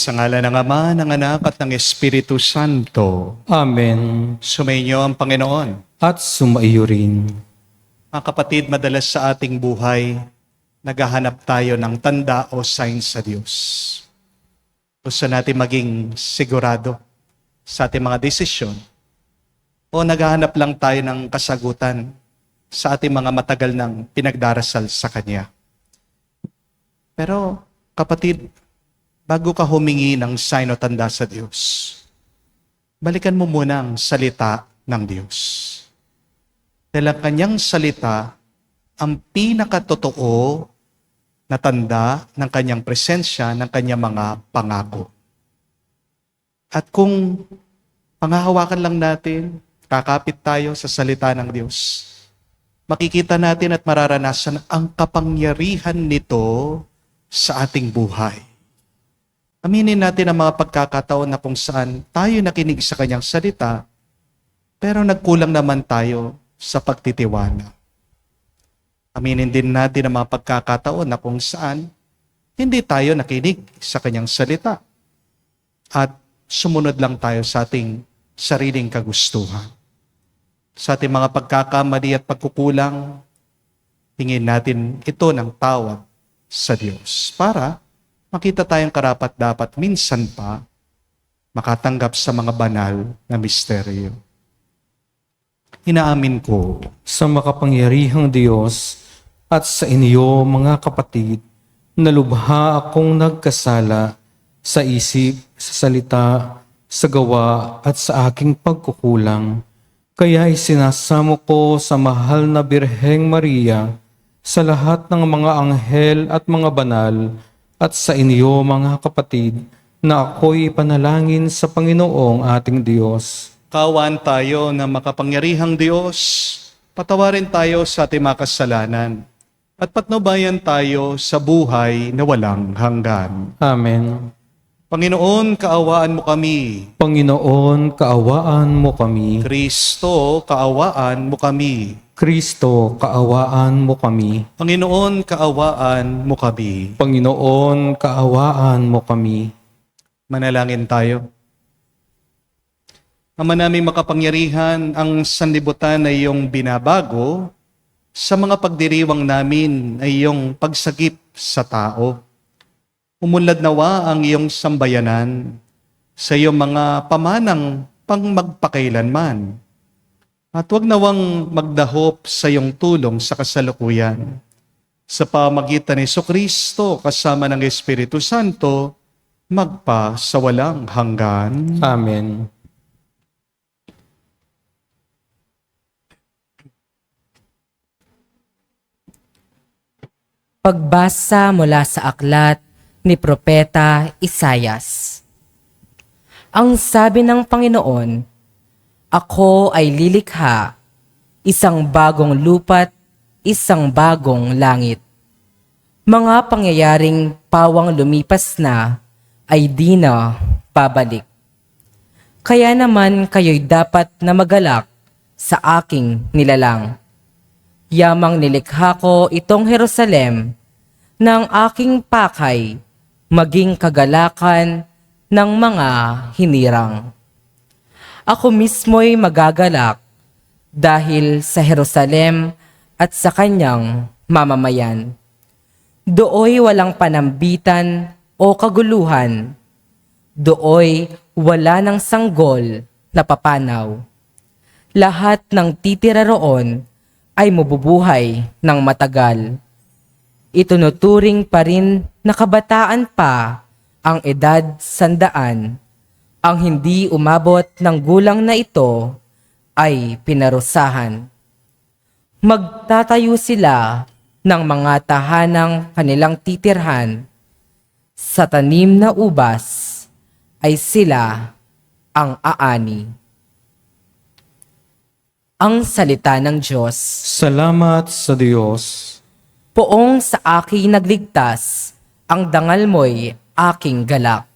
Sa ngala ng Ama, ng Anak at ng Espiritu Santo. Amen. Sumainyo ang Panginoon. At sumaiyo rin. Mga kapatid, madalas sa ating buhay, naghahanap tayo ng tanda o sign sa Diyos. Gusto natin maging sigurado sa ating mga desisyon o naghahanap lang tayo ng kasagutan sa ating mga matagal ng pinagdarasal sa Kanya. Pero kapatid, bago ka humingi ng sign o tanda sa Diyos, balikan mo muna ang salita ng Diyos. Dahil ang Kanyang salita, ang pinakatotoo na tanda ng Kanyang presensya, ng Kanyang mga pangako. At kung panghahawakan lang natin, kakapit tayo sa salita ng Diyos, makikita natin at mararanasan ang kapangyarihan nito sa ating buhay. Aminin natin ang mga pagkakataon na kung saan tayo nakinig sa Kanyang salita, pero nagkulang naman tayo sa pagtitiwala. Aminin din natin ang mga pagkakataon na kung saan hindi tayo nakinig sa Kanyang salita at sumunod lang tayo sa ating sariling kagustuhan. Sa ating mga pagkakamali at pagkukulang, hingin natin ito ng tawag sa Diyos para makita tayong karapat-dapat minsan pa makatanggap sa mga banal na misteryo. Inaamin ko Sa makapangyarihang Diyos at sa inyo mga kapatid, na lubha akong nagkasala sa isip, sa salita, sa gawa at sa aking pagkukulang. Kaya isinasamo ko sa mahal na Birheng Maria, sa lahat ng mga anghel at mga banal, at sa inyo mga kapatid, na ako'y panalangin sa Panginoong ating Diyos. kawan tayo na makapangyarihang Diyos, patawarin tayo sa ating mga kasalanan at patnubayan tayo sa buhay na walang hanggan. Amen. Panginoon, kaawaan mo kami. Panginoon, kaawaan mo kami. Kristo, kaawaan mo kami. Kristo, kaawaan mo kami. Panginoon, kaawaan mo kami. Panginoon, kaawaan mo kami. Manalangin tayo. Ama naming makapangyarihan, ang sanlibutan ay iyong binabago, sa mga pagdiriwang namin ay iyong pagsagip sa tao. Umunlad nawa ang iyong sambayanan sa iyong mga pamanang pang magpakailanman. At huwag nawang magdahop sa iyong tulong sa kasalukuyan. Sa pamagitan ni Jesucristo kasama ng Espiritu Santo, magpa sa walang hanggan. Amen. Pagbasa mula sa aklat ni Propeta Isayas. Ang sabi ng Panginoon, ako ay lilikha, isang bagong lupa't isang bagong langit. Mga pangyayaring pawang lumipas na ay di na babalik. Kaya naman kayo'y dapat na magalak sa aking nilalang. Yamang nilikha ko itong Jerusalem ng aking pakay, maging kagalakan ng mga hinirang. Ako mismo'y magagalak dahil sa Jerusalem at sa kanyang mamamayan. Dooy walang panambitan o kaguluhan. Dooy wala ng sanggol na papanaw. Lahat ng titira roon ay mabubuhay ng matagal. Itunuturing pa rin na kabataan pa ang edad 100. Ang hindi umabot ng gulang na ito ay pinarusahan. Magtatayo sila ng mga tahanang kanilang titirhan. Sa tanim na ubas ay sila ang aani. Ang salita ng Diyos. Salamat sa Diyos. Poong sa aking nagligtas, ang dangal mo'y aking galak.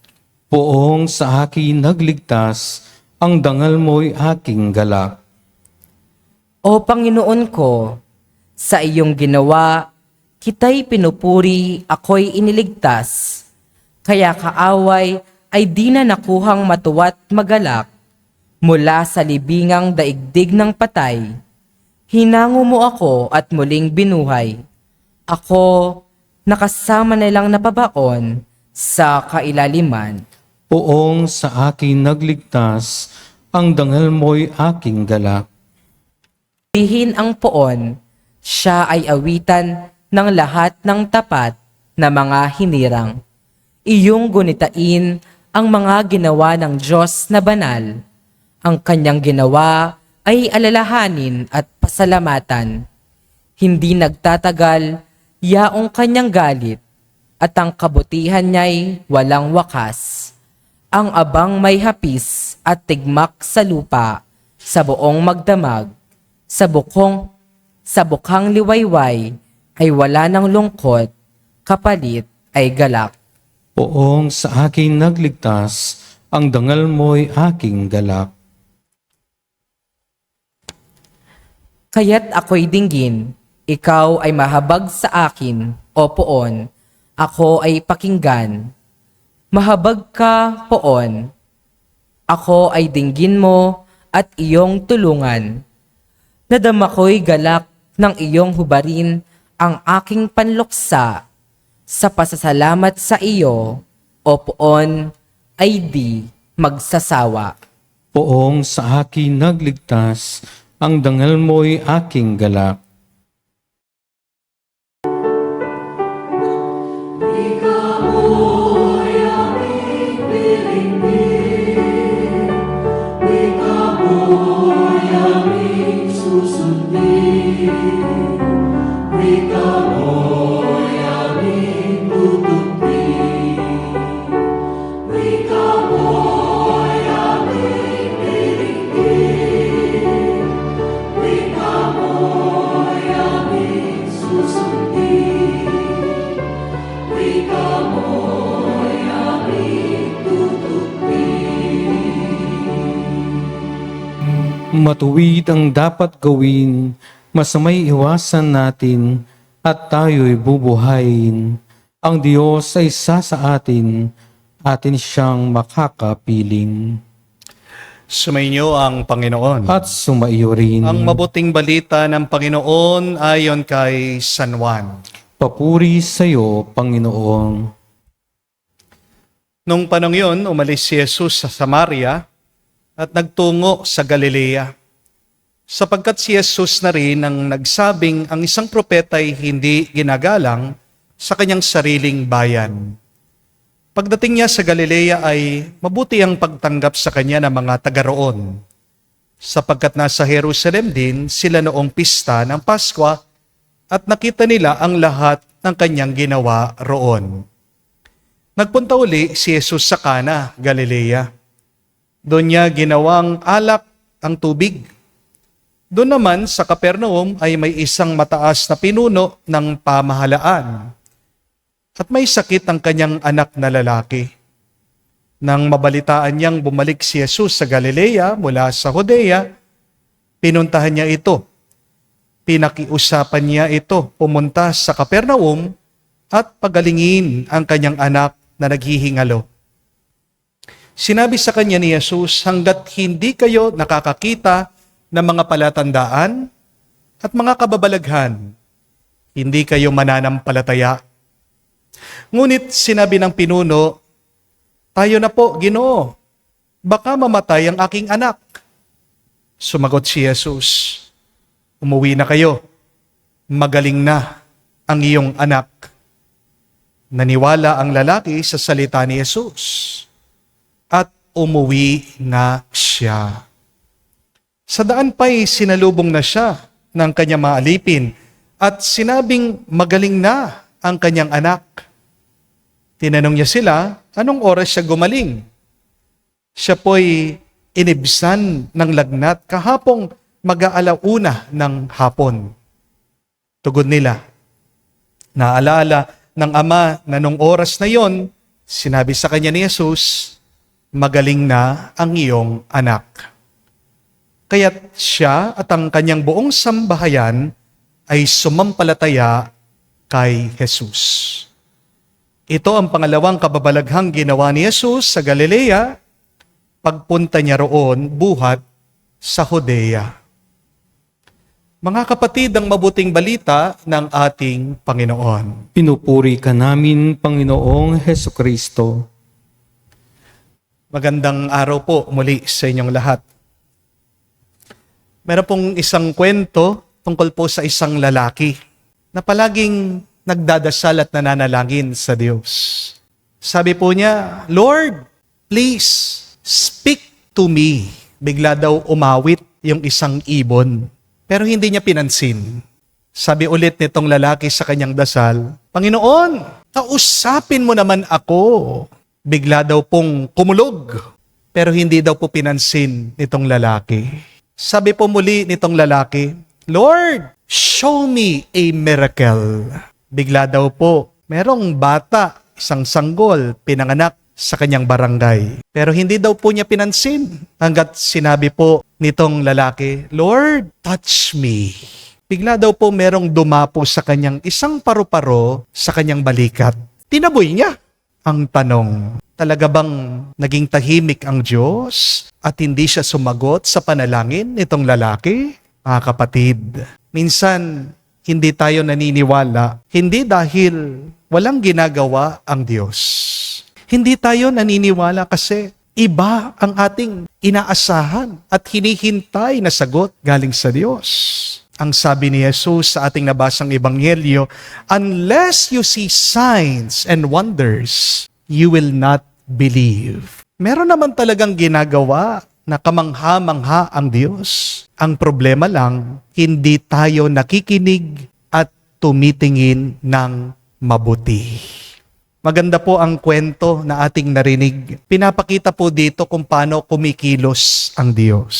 Poong sa akin nagligtas, ang dangal mo'y aking galak. O Panginoon ko, sa iyong ginawa, kita'y pinupuri, ako'y iniligtas. Kaya kaaway ay di na nakuhang matuwa't magalak mula sa libingang daigdig ng patay. Hinango mo ako at muling binuhay. Ako, nakasama nilang napabaon sa kailaliman. Poong sa akin nagligtas, ang dangal mo'y aking galak. Dihin ang poon, siya ay awitan ng lahat ng tapat na mga hinirang. Iyong gunitain ang mga ginawa ng Diyos na banal. Ang kanyang ginawa ay alalahanin at pasalamatan. Hindi nagtatagal yaong kanyang galit at ang kabutihan niya'y walang wakas. Ang abang may hapis at tigmak sa lupa, sa buong magdamag, sa bukhang liwayway ay wala ng lungkot, kapalit ay galak. Poong sa akin nagligtas, ang dangal mo'y aking galak. Kaya't ako'y dinggin, ikaw ay mahabag sa akin, o poon, ako ay pakinggan. Mahabag ka, poon, ako ay dinggin mo at iyong tulungan. Nadama ko'y galak ng iyong hubarin ang aking panluksa. Sa pasasalamat sa iyo, o poon, ay di magsasawa. Poong sa akin nagligtas, ang dangal mo'y aking galak. Matuwid ang dapat gawin, masamay iwasan natin, at tayo'y bubuhayin. Ang Diyos ay isa sa atin siyang makakapiling. Sumainyo ang Panginoon. At sumaiyo rin. Ang mabuting balita ng Panginoon ayon kay San Juan. Papuri sa iyo, Panginoon. Nung panong yun, umalis si Jesus sa Samaria at nagtungo sa Galilea. Sapagkat si Jesus na rin ang nagsabing ang isang propeta ay hindi ginagalang sa kanyang sariling bayan. Pagdating niya sa Galilea ay mabuti ang pagtanggap sa kanya ng mga taga roon, sapagkat nasa Jerusalem din sila noong pista ng Paskwa at nakita nila ang lahat ng kanyang ginawa roon. Nagpunta uli si Jesus sa Cana, Galilea. Doon niya ginawang alak ang tubig. Doon naman sa Capernaum ay may isang mataas na pinuno ng pamahalaan. At may sakit ang kanyang anak na lalaki. Nang mabalitaan niyang bumalik si Jesus sa Galilea mula sa Judea, pinuntahan niya ito. Pinakiusapan niya ito pumunta sa Capernaum at pagalingin ang kanyang anak na naghihingalo. Sinabi sa kanya ni Jesus, hanggat hindi kayo nakakakita ng mga palatandaan at mga kababalaghan, hindi kayo mananampalataya. Ngunit sinabi ng pinuno, tayo na po, Ginoo, baka mamatay ang aking anak. Sumagot si Jesus, umuwi na kayo, magaling na ang iyong anak. Naniwala ang lalaki sa salita ni Jesus at umuwi na siya. Sa daan pa'y sinalubong na siya ng kanyang mga alipin at sinabing magaling na ang kanyang anak. Tinanong niya sila, anong oras siya gumaling? Siya po'y inibsan ng lagnat kahapong mag-aalauna ng hapon. Tugon nila, naalala ng ama na nung oras na yon, sinabi sa kanya ni Jesus, magaling na ang iyong anak. Kaya't siya at ang kanyang buong sambahayan ay sumampalataya kay Jesus. Ito ang pangalawang kababalaghang ginawa ni Jesus sa Galilea, pagpunta niya roon buhat sa Judea. Mga kapatid, ang mabuting balita ng ating Panginoon. Pinupuri ka namin, Panginoong Hesukristo. Magandang araw po muli sa inyong lahat. Meron pong isang kwento tungkol po sa isang lalaki na palaging nagdadasal at nananalangin sa Diyos. Sabi po niya, Lord, please speak to me. Bigla daw umawit yung isang ibon, pero hindi niya pinansin. Sabi ulit nitong lalaki sa kanyang dasal, Panginoon, kausapin mo naman ako. Bigla daw pong kumulog, pero hindi daw po pinansin nitong lalaki. Sabi po muli nitong lalaki, Lord, show me a miracle. Bigla daw po, merong bata, isang sanggol, pinanganak sa kanyang barangay. Pero hindi daw po niya pinansin hanggat sinabi po nitong lalaki, Lord, touch me. Bigla daw po merong dumapo sa kanyang isang paru-paro sa kanyang balikat. Tinaboy niya. Ang tanong, talaga bang naging tahimik ang Diyos at hindi siya sumagot sa panalangin nitong lalaki? Mga kapatid, minsan hindi tayo naniniwala, hindi dahil walang ginagawa ang Diyos. Hindi tayo naniniwala kasi iba ang ating inaasahan at hinihintay na sagot galing sa Diyos. Ang sabi ni Jesus sa ating nabasang ebanghelyo, unless you see signs and wonders, you will not believe. Meron naman talagang ginagawa na kamangha-mangha ang Diyos. Ang problema lang, hindi tayo nakikinig at tumitingin ng mabuti. Maganda po ang kwento na ating narinig. Pinapakita po dito kung paano kumikilos ang Diyos.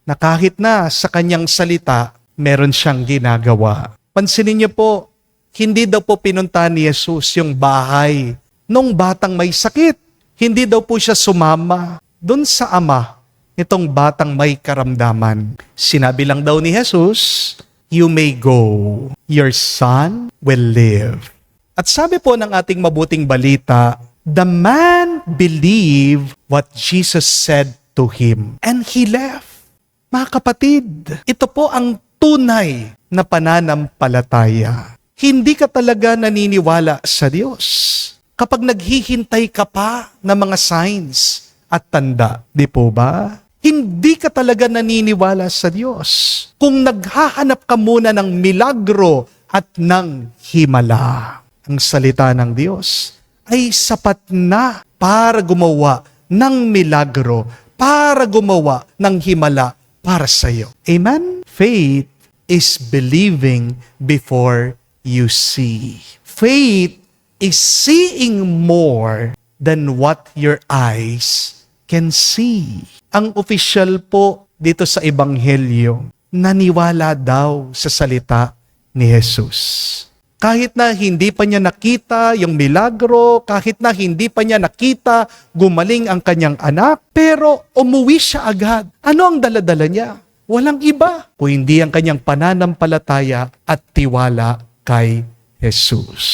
Na kahit na sa kanyang salita, meron siyang ginagawa. Pansinin niyo po, hindi daw po pinunta ni Jesus yung bahay nung batang may sakit. Hindi daw po siya sumama doon sa ama nitong batang may karamdaman. Sinabi lang daw ni Jesus, you may go. Your son will live. At sabi po ng ating mabuting balita, the man believed what Jesus said to him and he left. Mga kapatid, ito po ang tunay na pananampalataya. Hindi ka talaga naniniwala sa Diyos kapag naghihintay ka pa ng mga signs at tanda. Di po ba? Hindi ka talaga naniniwala sa Diyos kung naghahanap ka muna ng milagro at ng himala. Ang salita ng Diyos ay sapat na para gumawa ng milagro, para gumawa ng himala para sa iyo. Amen? Faith is believing before you see. Faith is seeing more than what your eyes can see. Ang opisyal po dito sa Ebanghelyo, naniwala daw sa salita ni Jesus. Kahit na hindi pa niya nakita yung milagro, kahit na hindi pa niya nakita gumaling ang kanyang anak, pero umuwi siya agad. Ano ang daladala niya? Walang iba, kung hindi ang kanyang pananampalataya at tiwala kay Jesus.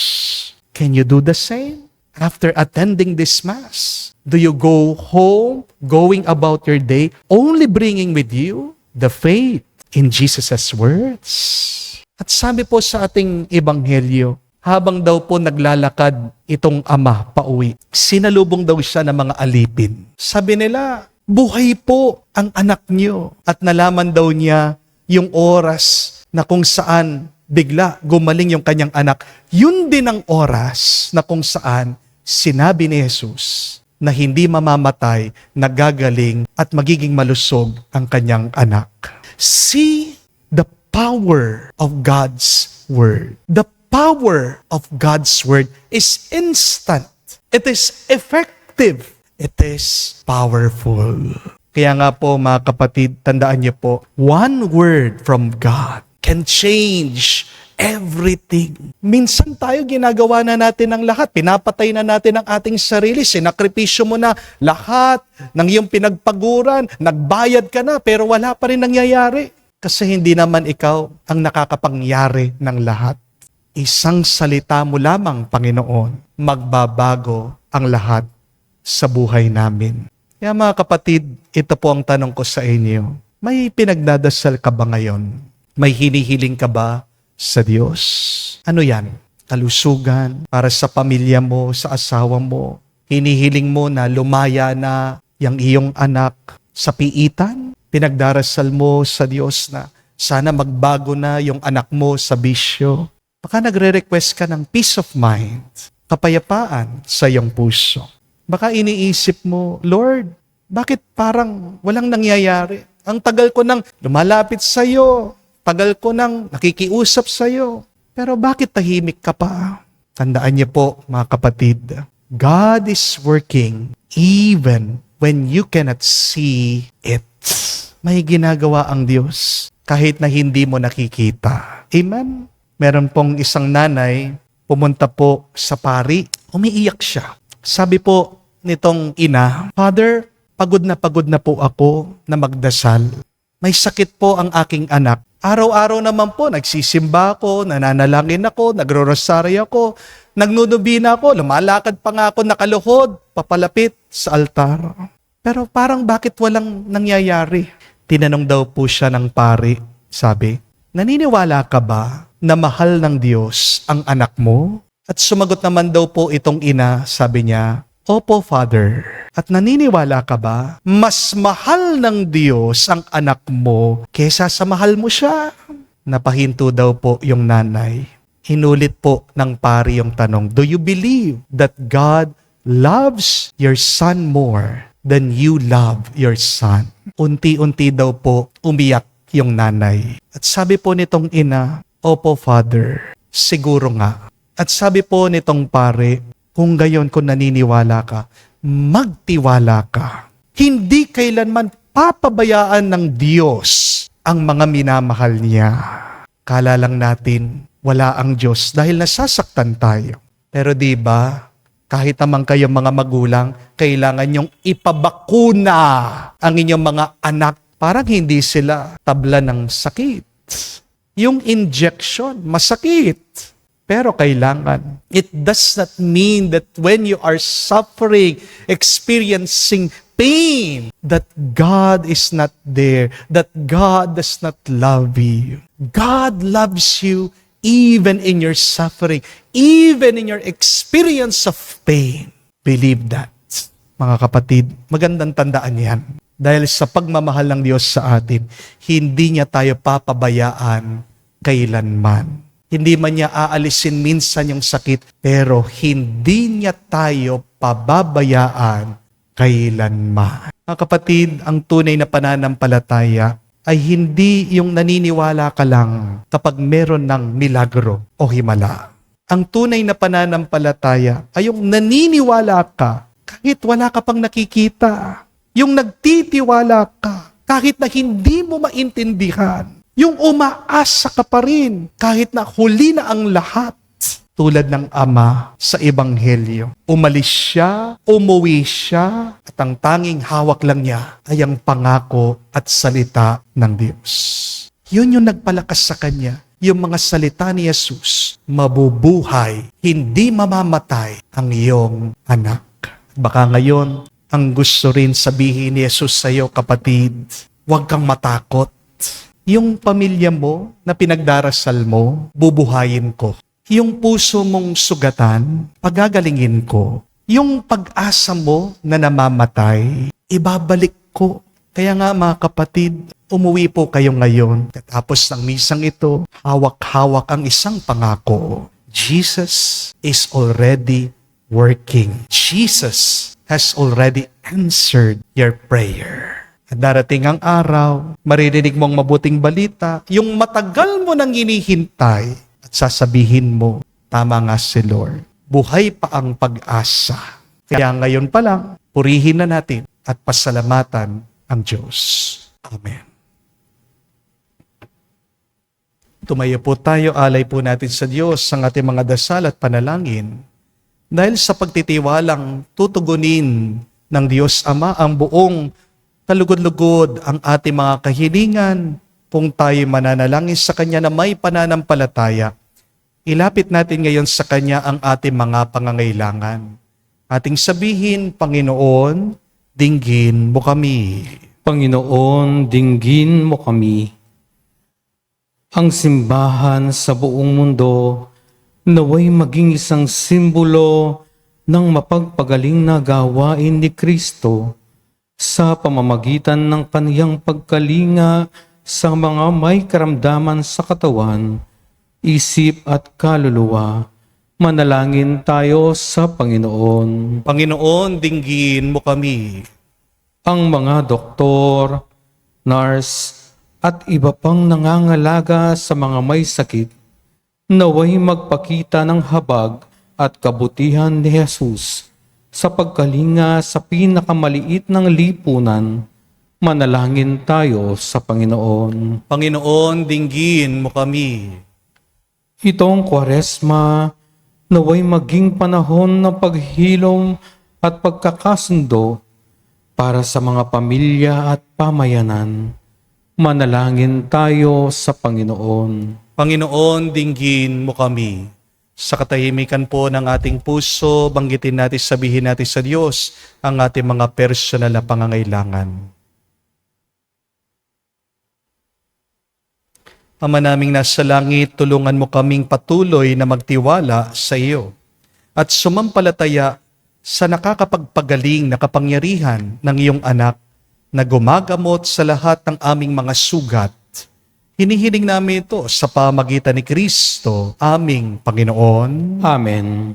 Can you do the same? After attending this Mass, do you go home, going about your day, only bringing with you the faith in Jesus' words? At sabi po sa ating ebanghelyo, habang daw po naglalakad itong ama pauwi, sinalubong daw siya ng mga alipin. Sabi nila, buhay po ang anak niyo. At nalaman daw niya yung oras na kung saan bigla gumaling yung kanyang anak. Yun din ang oras na kung saan sinabi ni Jesus na hindi mamamatay, nagagaling at magiging malusog ang kanyang anak. See the power of God's Word. The power of God's Word is instant. It is effective. It is powerful. Kaya nga po mga kapatid, tandaan niyo po, one word from God can change everything. Minsan tayo ginagawa na natin ang lahat. Pinapatay na natin ang ating sarili. Sinakripisyo mo na lahat ng iyong pinagpaguran. Nagbayad ka na pero wala pa rin nangyayari. Kasi hindi naman ikaw ang nakakapangyari ng lahat. Isang salita mo lamang, Panginoon, magbabago ang lahat sa buhay namin. Kaya mga kapatid, ito po ang tanong ko sa inyo. May pinagdadasal ka ba ngayon? May hinihiling ka ba sa Diyos? Ano yan? Kalusugan para sa pamilya mo, sa asawa mo. Hinihiling mo na lumaya na yung iyong anak sa piitan. Pinagdarasal mo sa Diyos na sana magbago na yung anak mo sa bisyo. Baka nagre-request ka ng peace of mind, kapayapaan sa iyong puso. Baka iniisip mo, Lord, bakit parang walang nangyayari? Ang tagal ko nang lumalapit sa iyo, tagal ko nang nakikiusap sa iyo. Pero bakit tahimik ka pa? Tandaan niyo po, mga kapatid, God is working even when you cannot see it. May ginagawa ang Diyos kahit na hindi mo nakikita. Amen? Meron pong isang nanay, pumunta po sa pari, umiiyak siya. Sabi po nitong ina, Father, pagod na po ako na magdasal. May sakit po ang aking anak. Araw-araw naman po, nagsisimba ako, nananalangin ako, nagro-rosaryo ako, nagnunubina ako, lumalakad pa nga ako nakaluhod, papalapit sa altar. Pero parang bakit walang nangyayari? Tinanong daw po siya ng pari, sabi, naniniwala ka ba na mahal ng Diyos ang anak mo? At sumagot naman daw po itong ina, sabi niya, Opo, Father. At naniniwala ka ba, mas mahal ng Diyos ang anak mo kesa sa mahal mo siya? Napahinto daw po yung nanay. Inulit po ng pari yung tanong, do you believe that God loves your son more than you love your son? Unti-unti daw po umiyak yung nanay. At sabi po nitong ina, Opo, Father, siguro nga. At sabi po nitong pare, kung gayon kung naniniwala ka, magtiwala ka. Hindi kailanman papabayaan ng Diyos ang mga minamahal niya. Kala lang natin, wala ang Diyos dahil nasasaktan tayo. Pero di ba, kahit naman kayong mga magulang, kailangan niyong ipabakuna ang inyong mga anak. Parang hindi sila tabla ng sakit. Yung injection, masakit. Pero kailangan. It does not mean that when you are suffering, experiencing pain, that God is not there, that God does not love you. God loves you even in your suffering, even in your experience of pain. Believe that. Mga kapatid, magandang tandaan yan. Dahil sa pagmamahal ng Diyos sa atin, hindi niya tayo papabayaan kailanman. Hindi man niya aalisin minsan yung sakit, pero hindi niya tayo pababayaan kailanman. Mga kapatid, ang tunay na pananampalataya ay hindi yung naniniwala ka lang kapag meron ng milagro o himala. Ang tunay na pananampalataya ay yung naniniwala ka kahit wala ka pang nakikita. Yung nagtitiwala ka kahit na hindi mo maintindihan. Yung umaasa ka pa rin kahit na huli na ang lahat. Tulad ng ama sa Ebanghelyo. Umalis siya, umuwi siya, at ang tanging hawak lang niya ay ang pangako at salita ng Diyos. Yun yung nagpalakas sa kanya. Yung mga salita ni Jesus, mabubuhay, hindi mamamatay ang iyong anak. Baka ngayon, ang gusto rin sabihin ni Jesus sa iyo, kapatid, huwag kang matakot. Yung pamilya mo na pinagdarasal mo, bubuhayin ko. Yung puso mong sugatan, pagagalingin ko. Yung pag-asa mo na namamatay, ibabalik ko. Kaya nga mga kapatid, umuwi po kayo ngayon. Katapos ng misang ito, hawak-hawak ang isang pangako. Jesus is already working. Jesus has already answered your prayer. At darating ang araw, maririnig mong mabuting balita, yung matagal mo nang hinihintay, at sasabihin mo, tama nga si Lord. Buhay pa ang pag-asa. Kaya ngayon pa lang, purihin na natin at pasalamatan ang Diyos. Amen. Tumayo po tayo, alay po natin sa Diyos ang ating mga dasal at panalangin. Dahil sa pagtitiwalang tutugunin ng Diyos Ama ang buong kalugod-lugod ang ating mga kahilingan kung tayo mananalangin sa Kanya na may pananampalataya, Ilapit natin ngayon sa Kanya ang ating mga pangangailangan. Ating sabihin, Panginoon, dinggin mo kami. Panginoon, dinggin mo kami. Ang simbahan sa buong mundo naway maging isang simbolo ng mapagpagaling na gawain ni Kristo sa pamamagitan ng kaniyang pagkalinga sa mga may karamdaman sa katawan, isip at kaluluwa. Manalangin tayo sa Panginoon. Panginoon, dinggin mo kami. Ang mga doktor, nurse, at iba pang nangangalaga sa mga may sakit, naway magpakita ng habag at kabutihan ni Jesus sa pagkalinga sa pinakamaliit ng lipunan. Manalangin tayo sa Panginoon. Panginoon, dinggin mo kami. Itong Kwaresma, naway maging panahon ng paghilom at pagkakasundo para sa mga pamilya at pamayanan. Manalangin tayo sa Panginoon. Panginoon, dinggin mo kami. Sa katahimikan po ng ating puso, banggitin natin, sabihin natin sa Diyos ang ating mga personal na pangangailangan. Ama naming nasa langit, tulungan mo kaming patuloy na magtiwala sa iyo at sumampalataya sa nakakapagpagaling na kapangyarihan ng iyong anak na gumagamot sa lahat ng aming mga sugat. Hinihiling namin ito sa pamagitan ni Kristo, aming Panginoon. Amen.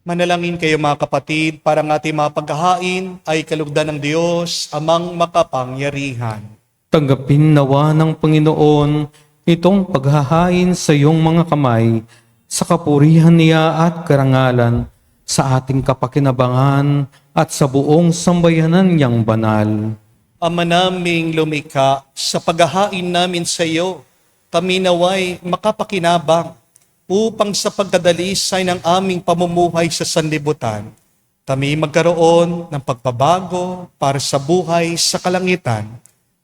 Manalangin kayo mga kapatid, para ng ating mga paghahain ay kalugdan ng Diyos, amang makapangyarihan. Tanggapin nawa ng Panginoon itong paghahain sa iyong mga kamay, sa kapurihan niya at karangalan, sa ating kapakinabangan at sa buong sambayanan niyang banal. Ama naming lumikha, sa paghahain namin sa iyo, kami naway makapakinabang upang sa pagdadalisay ng aming pamumuhay sa sanlibutan, kami magkaroon ng pagbabago para sa buhay sa kalangitan.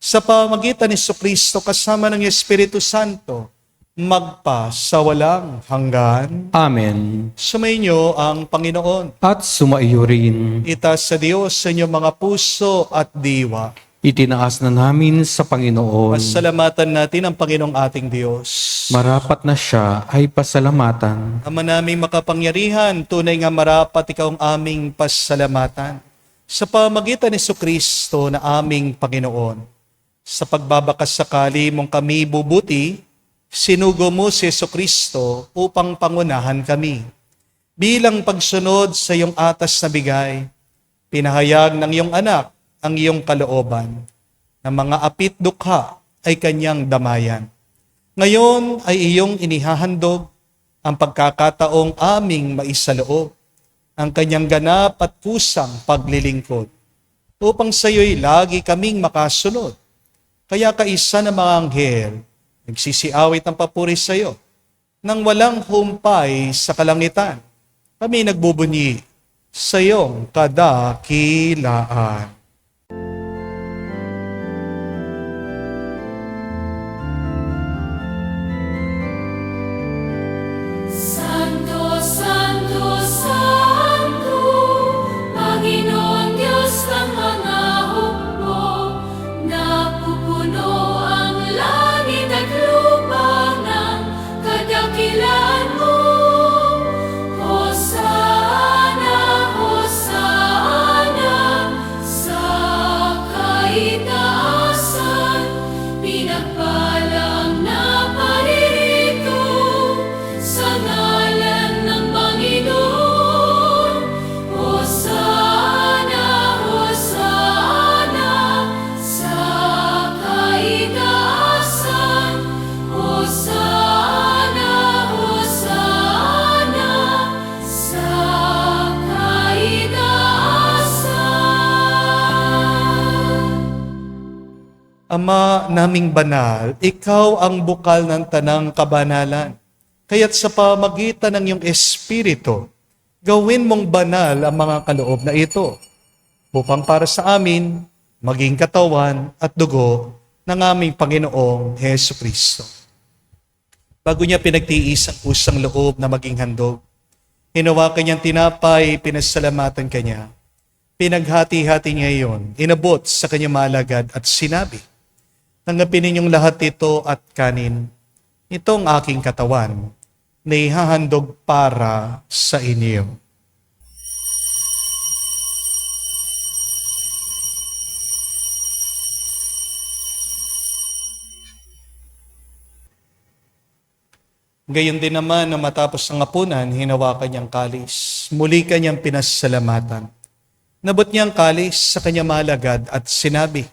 Sa pamagitan ni Jesucristo kasama ng Espiritu Santo, magpa sa walang hanggan. Amen. Sumainyo ang Panginoon. At sumaiyo rin. Itaas sa Diyos sa inyong mga puso at diwa. Itinaas na namin sa Panginoon. Pasalamatan natin ang Panginoong ating Diyos. Marapat na siya ay pasalamatan. Ama naming makapangyarihan, tunay nga marapat ikaw ang aming pasalamatan. Sa pamagitan ni Jesucristo na aming Panginoon, sa pagbabakas sakali mong kami bubuti, sinugo mo si Jesucristo upang pangunahan kami. Bilang pagsunod sa iyong atas na bigay, pinahayag ng iyong anak ang iyong kalooban, na mga apit dukha ay kanyang damayan. Ngayon ay iyong inihahandog ang pagkakataong aming maisaloob, ang kanyang ganap at kusang paglilingkod, upang sa iyo'y lagi kaming makasunod. Kaya kaisa ng mga anghel, nagsisiawit ang papuri sa iyo, nang walang humpay sa kalangitan. Kami nagbubunyi sa iyong kadakilaan. Santo, Santo, Santo, Panginoon Diyos ng mga hukbo, napupuno ang langit at lupa ng kadakilaan mo. Hosana, Hosana, sa kaitaasan, pinagpalang na paririto sa ngalan ng Panginoon. Hosana, Hosana, sa kaitaasan. Hosana, Hosana, sa kaitaasan. Ama naming banal, ikaw ang bukal ng tanang kabanalan. Kaya't sa pamagitan ng iyong Espiritu, gawin mong banal ang mga kaloob na ito, upang para sa amin, maging katawan at dugo ng aming Panginoong Hesu Kristo. Bago niya pinagtiis ang kusang loob na maging handog, hinawakan niyang tinapay, pinasalamatan kanya. Pinaghati-hati niya iyon, inabot sa kanyang malagad at sinabi, "Tanggapin ninyong lahat ito at kanin. Itong aking katawan na ihahandog para sa inyo." Gayon din naman na matapos ang hapunan, hinawakan niyang kalis. Muli kanyang pinasalamatan. Nabot niyang kalis sa kanyang malagad at sinabi,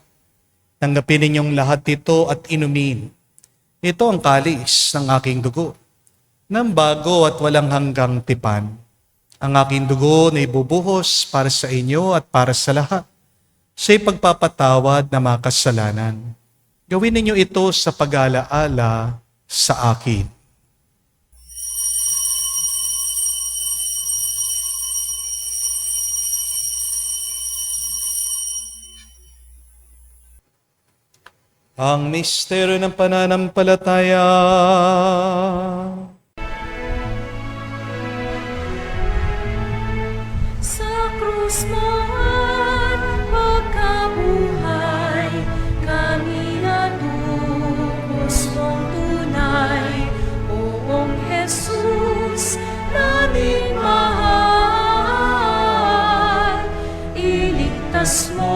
"Tanggapin ninyong lahat ito at inumin. Ito ang kalis ng aking dugo, ng bago at walang hanggang tipan. Ang aking dugo na ibubuhos para sa inyo at para sa lahat, sa ipagpapatawad na mga kasalanan. Gawin ninyo ito sa pag-alaala sa akin." Ang misteryo ng pananampalataya. Sa krus mo at pagkabuhay, kami natubos mong tunay. Oong Jesus, naming mahal, iligtas mo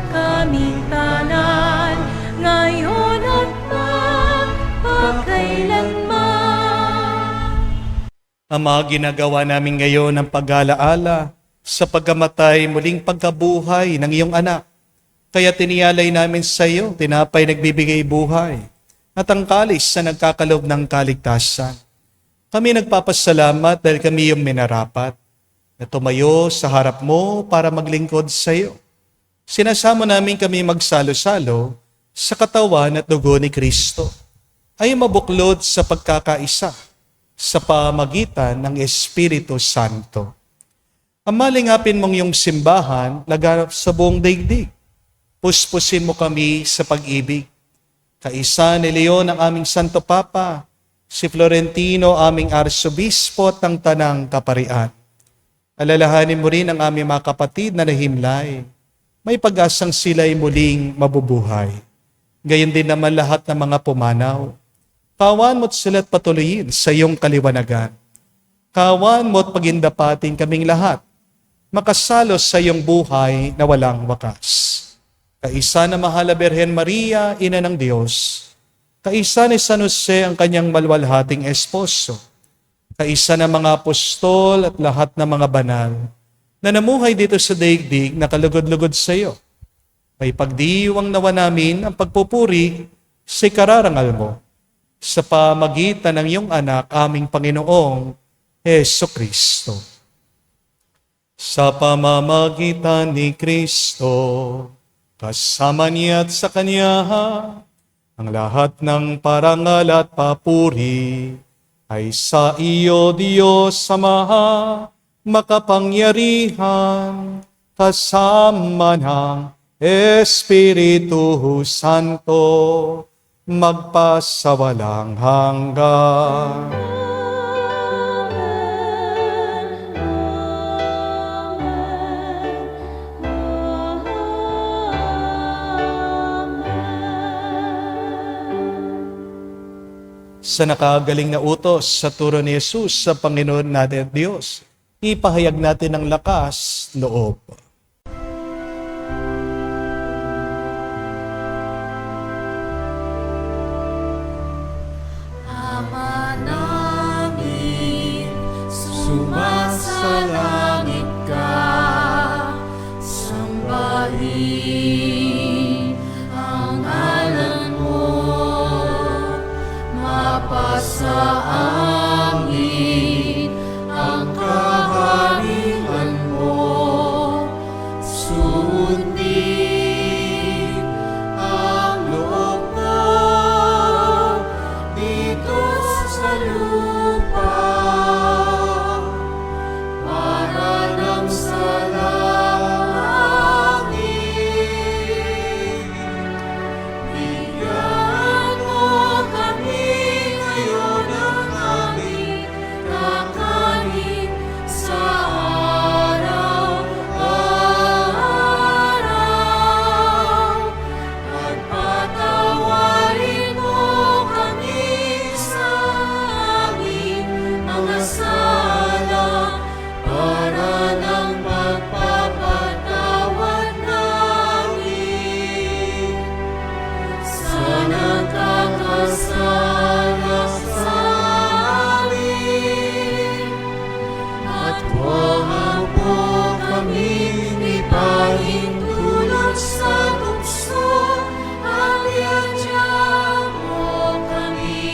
kaming tanan, ngayon at magpakailanman. Ama, ginagawa namin ngayon ang pag-alaala sa pagkamatay muling pagkabuhay ng iyong anak. Kaya tiniyalay namin sa iyo, tinapay nagbibigay buhay, at ang kalis na nagkakalob ng kaligtasan. Kami nagpapasalamat dahil kami iyong minarapat na tumayo sa harap mo para maglingkod sa iyo. Sinasamo namin kami magsalo-salo sa katawan at dugo ni Kristo ay mabuklod sa pagkakaisa sa pamagitan ng Espiritu Santo. Amalingapin mong iyong simbahan laganap sa buong daigdig. Puspusin mo kami sa pag-ibig. Kaisa ni Leon ang aming Santo Papa, si Florentino aming Arsobispo at ng Tanang Kaparian. Alalahanin mo rin ang aming mga kapatid na nahimlay. May pag-asang sila'y muling mabubuhay. Gayon din naman lahat ng mga pumanaw. Kawan mo't sila't patuloyin sa iyong kaliwanagan. Kawan mo't pagindapatin kaming lahat, makasalos sa iyong buhay na walang wakas. Kaisa na mahal na Birhen Maria, Ina ng Diyos. Kaisa ni San Jose ang kanyang malwalhating esposo. Kaisa na mga apostol at lahat ng mga banal na namuhay dito sa daigdig na kalugod-lugod sa iyo. May pagdiwang nawa namin ang pagpupuri sa ikararangal mo sa pamagitan ng iyong anak, aming Panginoong Hesu Kristo. Sa pamamagitan ni Kristo, kasama niya at sa Kanya, ang lahat ng parangal at papuri ay sa iyo, Diyos Ama, makapangyarihan, kasama ng Espiritu Santo, magpasawalang hanggan. Sa nakagaling na utos sa turo ni Jesus sa Panginoon natin at Diyos, ipahayag natin ang lakas loob. Ama namin, sumasalangit ka, sambahin ang ngalan mo, mapasa amin ang kaharian mo, sundin ang loob mo dito sa lupa para nang sa langit. Bigyan mo kami ngayon ng aming kakanin sa araw-araw. At patawarin mo kami sa aming mga sala para nang magpapatawad namin sa nagkakasala sa amin. At huwag mo kaming ipahintulot sa tukso, at iadya mo kami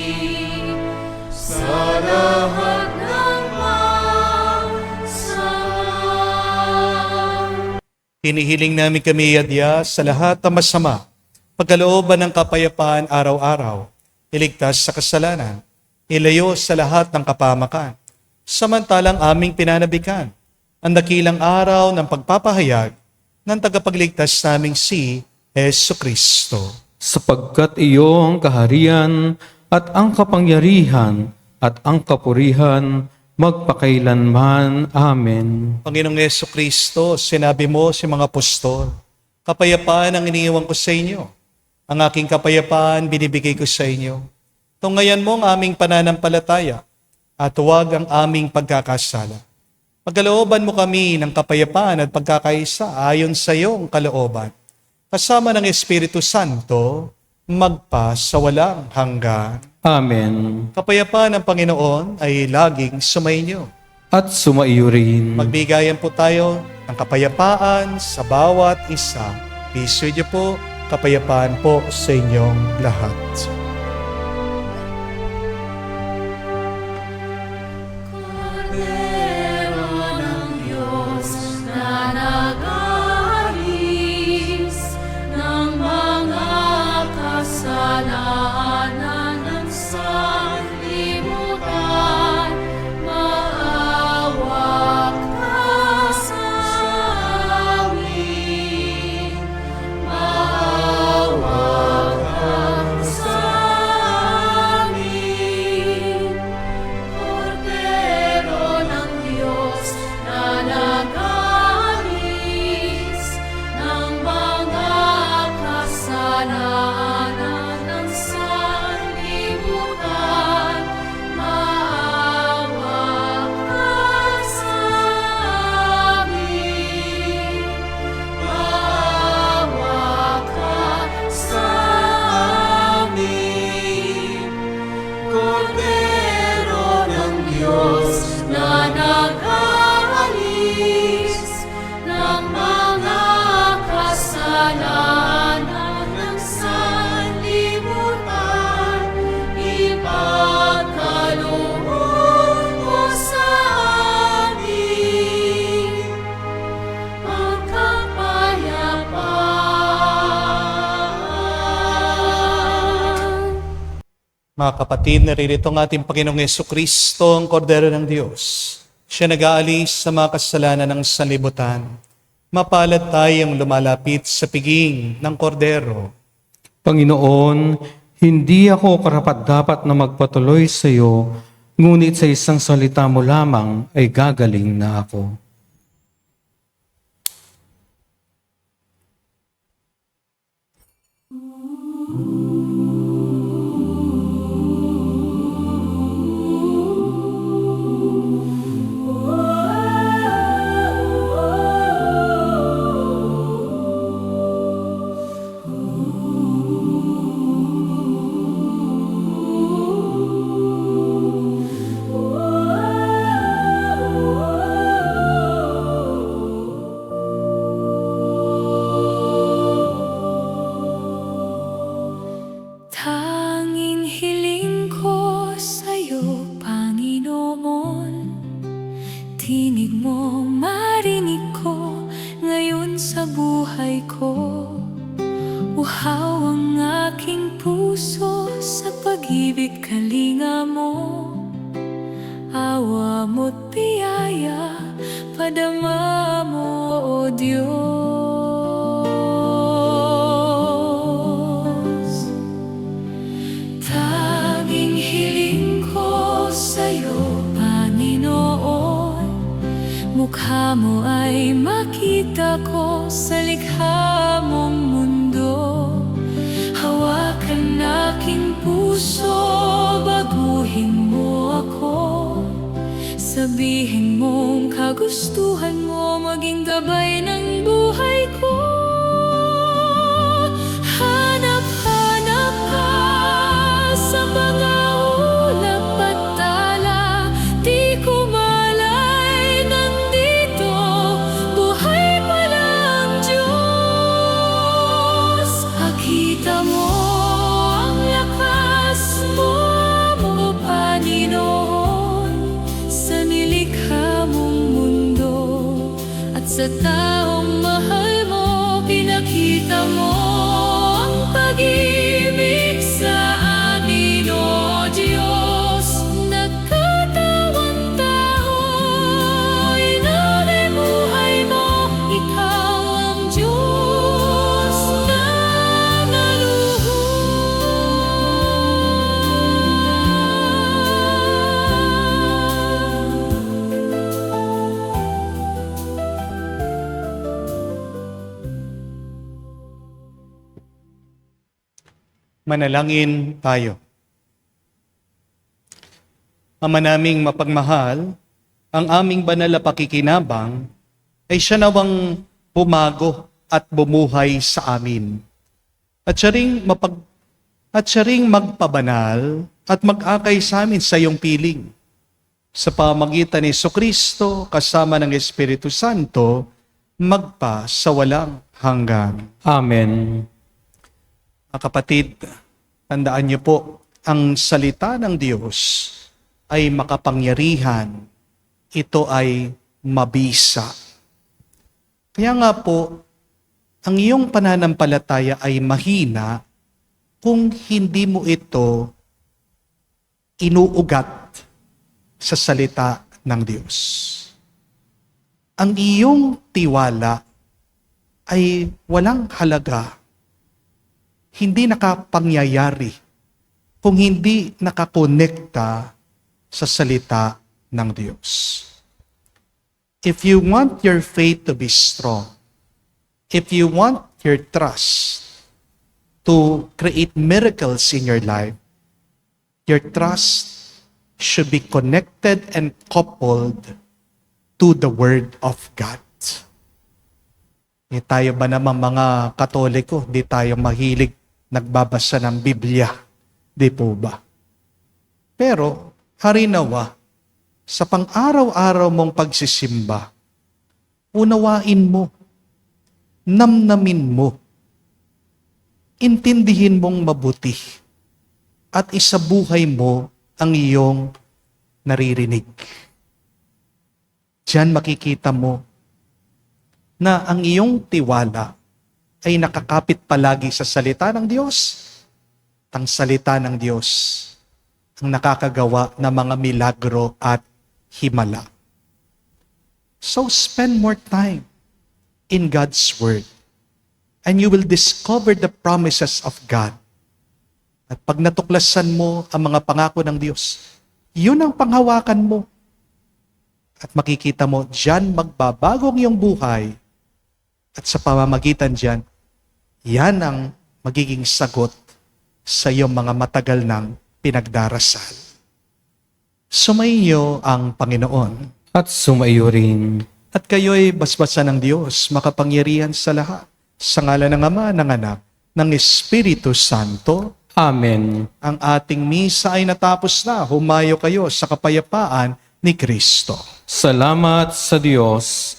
sa lahat ng masama. Hinihiling namin kami yadya sa lahat ng masama, pagkalooban ng kapayapaan araw-araw, iligtas sa kasalanan, ilayo sa lahat ng kapamakan, samantalang aming pinanabikan ang dakilang araw ng pagpapahayag ng tagapagligtas naming si Jesucristo. Sapagkat iyo ang kaharian at ang kapangyarihan at ang kapurihan magpakailanman. Amen. Panginoong Jesucristo, sinabi mo sa mga apostol, kapayapaan ang iniiwan ko sa inyo. Ang aking kapayapaan binibigay ko sa inyo. Tungayan mo ang aming pananampalataya at huwag ang aming pagkakasala. Pagkalooban mo kami ng kapayapaan at pagkakaisa ayon sa iyong kalooban. Kasama ng Espiritu Santo, magpa sa walang hanggan. Amen. Kapayapaan ng Panginoon ay laging sumainyo. At sumaiyo rin. Magbigayan po tayo ng kapayapaan sa bawat isa. Peace with you po, kapayapaan po sa inyong lahat. Kordero ng Diyos na nag-aalis ng mga kasalanan ng sanlibutan, maawa ka sa amin, maawa ka sa Mga kapatid, naririto ang ating Panginoong Jesucristo, ang Kordero ng Diyos. Siya nag-aalis sa mga kasalanan ng sanlibutan. Mapalad tayong lumalapit sa piging ng Kordero. Panginoon, hindi ako karapat-dapat na magpatuloy sa iyo, ngunit sa isang salita mo lamang ay gagaling na ako. Tanging hiling ko sa'yo, Panginoon. Tinig mo, marinig ko ngayon sa buhay ko. Uhaw ang aking puso sa pag-ibig kalinga mo. Awa mo't biyaya, padama mo, O Diyos. Tanging hiling ko sa'yo, Panginoon. Mukha mo ay makita ko sa likha mong mundo. Hawakan aking puso, baguhin mo ako. Sabihin mong kagustuhan mo maging gabay ng buhay ko. Hanap-hanap ka sa mga ulap at tala. Di ko malay nandito, buhay pala ang Diyos. Akita mo ang lakas mo, Panginoon, sa nilikha mong mundo. At sa taong mahal mo, pinakita mo ang pag-ibig sa amin, O Diyos. Nagkatawang tao, inalay buhay mo. Ikaw ang Diyos na naluhod. Manalangin tayo. Ama naming mapagmahal, ang aming banal na pakikinabang ay siya nawang bumago at bumuhay sa amin. At siya ring magpabanal at mag-akay sa amin sa iyong piling. Sa pamagitan ni Jesucristo kasama ng Espiritu Santo, magpa sa walang hanggan. Amen. Mga kapatid, tandaan niyo po, ang salita ng Diyos ay makapangyarihan. Ito ay mabisa. Kaya nga po, ang iyong pananampalataya ay mahina kung hindi mo ito inuugat sa salita ng Diyos. Ang iyong tiwala ay walang halaga, hindi nakapangyayari kung hindi nakakonekta sa salita ng Diyos. If you want your faith to be strong, if you want your trust to create miracles in your life, your trust should be connected and coupled to the Word of God. Tayo ba naman mga Katoliko, di tayo mahilig nagbabasa ng Biblia, di po ba? Pero, harinawa, sa pang-araw-araw mong pagsisimba, unawain mo, namnamin mo, intindihin mong mabuti, at isabuhay mo ang iyong naririnig. Diyan makikita mo na ang iyong tiwala ay nakakapit palagi sa salita ng Diyos. Ang salita ng Diyos ang nakakagawa ng mga milagro at himala. So spend more time in God's Word and you will discover the promises of God. At pag natuklasan mo ang mga pangako ng Diyos, yun ang panghawakan mo. At makikita mo, diyan magbabago ang iyong buhay. At sa pamamagitan diyan, yan ang magiging sagot sa iyong mga matagal nang pinagdarasal. Sumainyo ang Panginoon. At sumaiyo rin. At kayo'y basbasan ng Diyos, makapangyarihan sa lahat. Sa ngalan ng Ama, ng Anak, ng Espiritu Santo. Amen. Ang ating misa ay natapos na. Humayo kayo sa kapayapaan ni Kristo. Salamat sa Diyos.